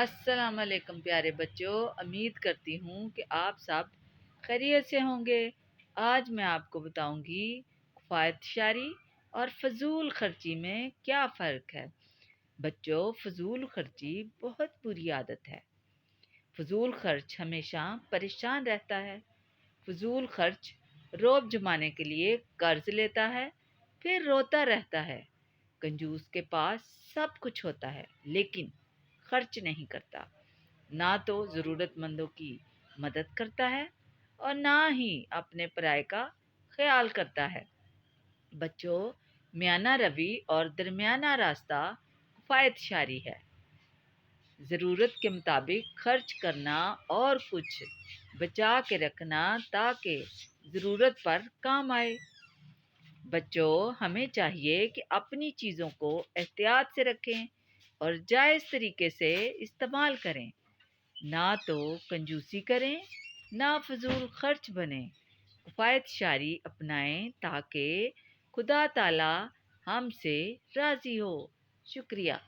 السلام علیکم پیارے بچوں، امید کرتی ہوں کہ آپ سب خیریت سے ہوں گے۔ آج میں آپ کو بتاؤں گی کفایت شعری اور فضول خرچی میں کیا فرق ہے۔ بچوں، فضول خرچی بہت بری عادت ہے۔ فضول خرچ ہمیشہ پریشان رہتا ہے۔ فضول خرچ روب جمانے کے لیے قرض لیتا ہے، پھر روتا رہتا ہے۔ کنجوس کے پاس سب کچھ ہوتا ہے لیکن خرچ نہیں کرتا، نہ تو ضرورت مندوں کی مدد کرتا ہے اور نہ ہی اپنے پرائے کا خیال کرتا ہے۔ بچوں، میانہ روی اور درمیانہ راستہ کفایت شعری ہے۔ ضرورت کے مطابق خرچ کرنا اور کچھ بچا کے رکھنا تاکہ ضرورت پر کام آئے۔ بچوں، ہمیں چاہیے کہ اپنی چیزوں کو احتیاط سے رکھیں اور جائز طریقے سے استعمال کریں، نہ تو کنجوسی کریں نہ فضول خرچ بنیں۔ کفایت شعری اپنائیں تاکہ خدا تعالی ہم سے راضی ہو۔ شکریہ۔